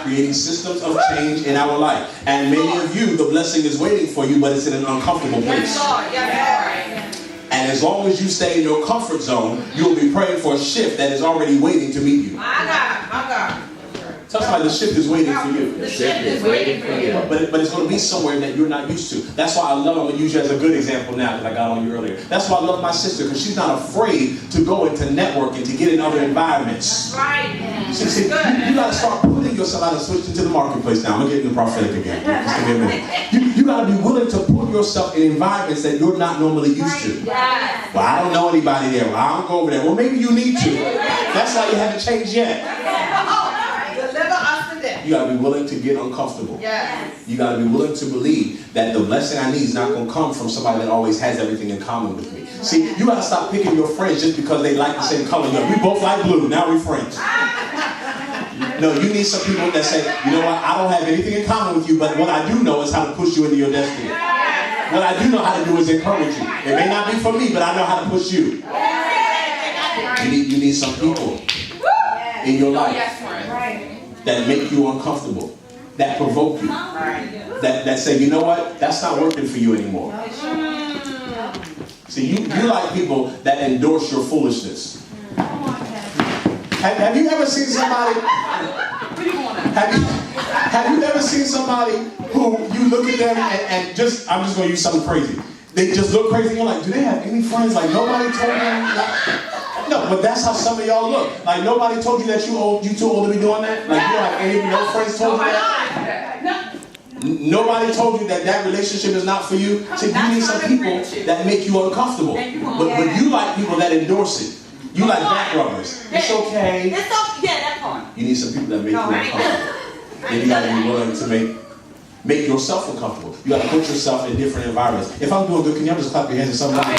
creating systems of change in our life. And many of you, the blessing is waiting for you, but it's in an uncomfortable place. And as long as you stay in your comfort zone, you'll be praying for a shift that is already waiting to meet you. My God. Tell somebody the shift is waiting for you. The shift is waiting for you. But it's going to be somewhere that you're not used to. That's why I love, I'm going to use you as a good example now because I got on you earlier. That's why I love my sister, because she's not afraid to go into networking, to get in other environments. That's right. See, you got to start putting yourself out and switch into the marketplace now. I'm going to get into prophetic again. Just give me a minute. You got to be willing to put yourself in environments that you're not normally used to. Yes. Well, I don't know anybody there. Well, I don't go over there. Well, maybe you need to. That's why you haven't changed yet. Deliver us today. You got to be willing to get uncomfortable. Yes. You got to be willing to believe that the blessing I need is not going to come from somebody that always has everything in common with me. See, you got to stop picking your friends just because they like the same color. We both like blue. Now we're friends. No, you need some people that say, you know what, I don't have anything in common with you, but what I do know is how to push you into your destiny. What I do know how to do is encourage you. It may not be for me, but I know how to push you. You need some people in your life that make you uncomfortable, that provoke you, that say, you know what, that's not working for you anymore. See, you like people that endorse your foolishness. Have you ever seen somebody? Have you ever seen somebody who you look at them and just, I'm just going to use something crazy. They just look crazy and you're like, do they have any friends? Like nobody told them? No, but that's how some of y'all look. Like nobody told you that you too old to be doing that? Like you don't have any, no friends told you that? Nobody told you that relationship is not for you. So you need some people that make you uncomfortable. But you like people that endorse it. You like back rubbers. It's okay. It's okay. Yeah, that part. You need some people that make you uncomfortable. And you got to be willing to make yourself uncomfortable. You got to put yourself in different environments. If I'm doing good, can y'all just clap your hands at somebody?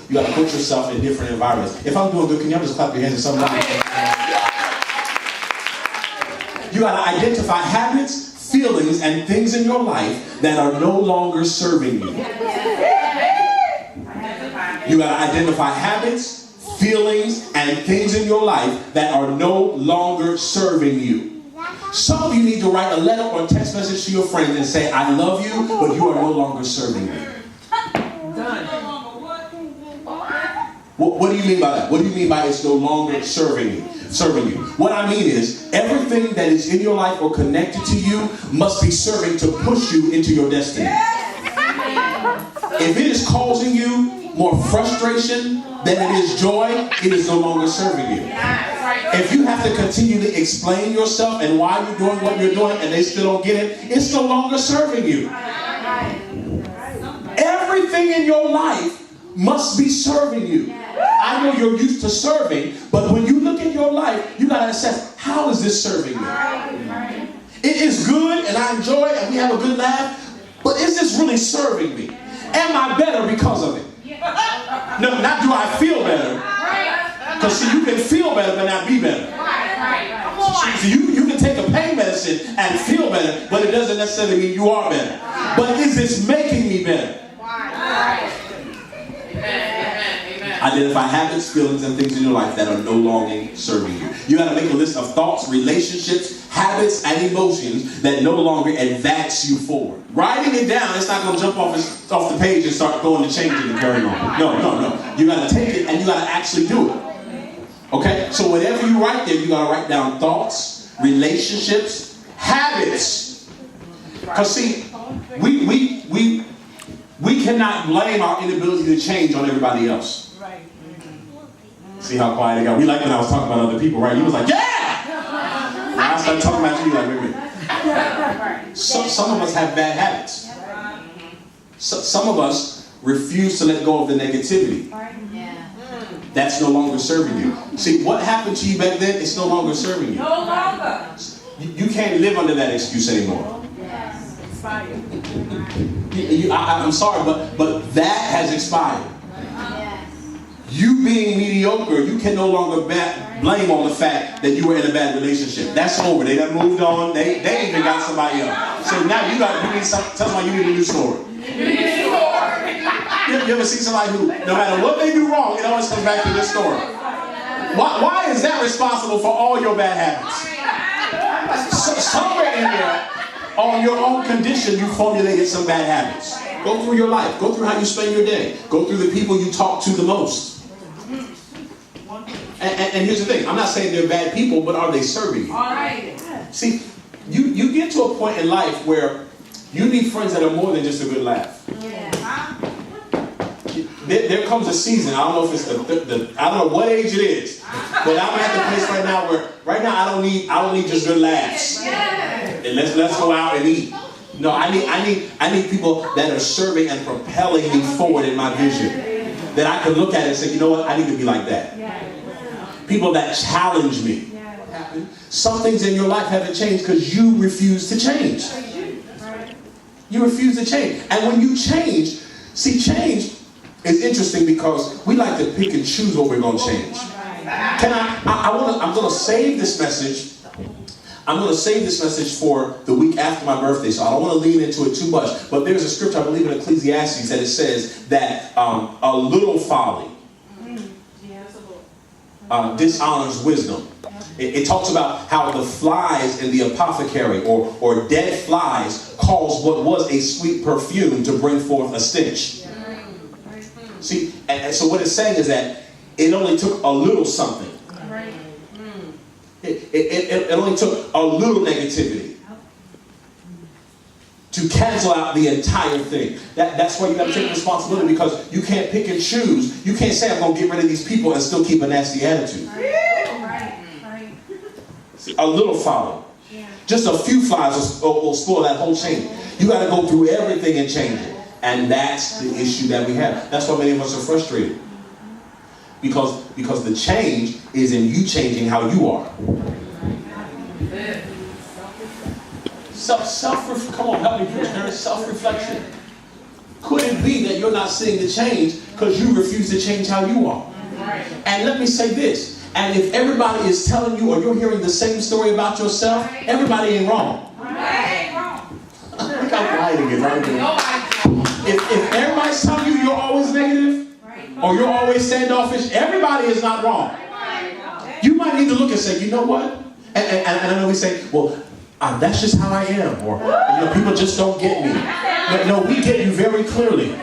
You got to put yourself in different environments. If I'm doing good, can y'all just clap your hands at somebody? You got to identify habits, feelings, and things in your life that are no longer serving you. You got to identify habits, feelings, and things in your life that are no longer serving you. Some of you need to write a letter or a text message to your friends and say, I love you, but you are no longer serving me. What do you mean by that? What do you mean by it's no longer serving you? What I mean is, everything that is in your life or connected to you must be serving to push you into your destiny. If it is causing you more frustration than it is joy, it is no longer serving you. If you have to continually explain yourself and why you're doing what you're doing and they still don't get it, it's no longer serving you. Everything in your life must be serving you. I know you're used to serving, but when you look at your life, you got to assess, how is this serving me? It is good and I enjoy it and we have a good laugh, but is this really serving me? Am I better because of it? No, not do I feel better. Because see, you can feel better but not be better. So you can take a pain medicine and feel better, but it doesn't necessarily mean you are better. But is this making me better? Identify habits, feelings, and things in your life that are no longer serving you. You got to make a list of thoughts, relationships, habits, and emotions that no longer advance you forward. Writing it down, it's not going to jump off the page and start going to changing and carrying on. No. You got to take it and you got to actually do it. Okay? So whatever you write there, you got to write down thoughts, relationships, habits. Because see, we cannot blame our inability to change on everybody else. See how quiet it got? We like when I was talking about other people, right? You was like, yeah! When I started talking about you, like, wait a minute. Some of us have bad habits. Some of us refuse to let go of the negativity. That's no longer serving you. See, what happened to you back then, it's no longer serving you. No longer. You can't live under that excuse anymore. Expired. I'm sorry, but that has expired. You being mediocre, you can no longer blame on the fact that you were in a bad relationship. That's over. They done moved on. They even got somebody else. So now you need something. Tell somebody you need a new story. You ever see somebody who, no matter what they do wrong, it always comes back to this story? Why is that responsible for all your bad habits? Somewhere in there, on your own condition, you formulated some bad habits. Go through your life. Go through how you spend your day. Go through the people you talk to the most. And here's the thing. I'm not saying they're bad people, but are they serving you? All right. See, you get to a point in life where you need friends that are more than just a good laugh. There comes a season, I don't know if it's I don't know what age it is, but I'm at the place right now where I don't need just good laughs. And let's go out and eat. No, I need people that are serving and propelling me forward in my vision. That I can look at it and say, you know what, I need to be like that. People that challenge me. What happened? Some things in your life haven't changed because you refuse to change. You refuse to change. And when you change, see, change is interesting because we like to pick and choose what we're going to change. I'm going to save this message. I'm going to save this message for the week after my birthday, so I don't want to lean into it too much. But there's a scripture, I believe in Ecclesiastes, that it says that a little folly dishonors wisdom. It talks about how the flies in the apothecary or dead flies cause what was a sweet perfume to bring forth a stench. See, and so what it's saying is that it only took a little something. It only took a little negativity to cancel out the entire thing. That's why you got to take responsibility, because you can't pick and choose. You can't say, I'm going to get rid of these people and still keep a nasty attitude. See, a little folly. Just a few flies will spoil that whole chain. You got to go through everything and change it. And that's the issue that we have. That's why many of us are frustrated. Because the change is in you changing how you are. Come on, help me preach, parents. Self-reflection. Could it be that you're not seeing the change because you refuse to change how you are? And let me say this. And if everybody is telling you, or you're hearing the same story about yourself, everybody ain't wrong. Look how quiet it is right there. If everybody's telling you you're always negative, or you're always standoffish, everybody is not wrong. You might need to look and say, you know what? And I know we say, well, that's just how I am. Or, people just don't get me. But no, we get you very clearly.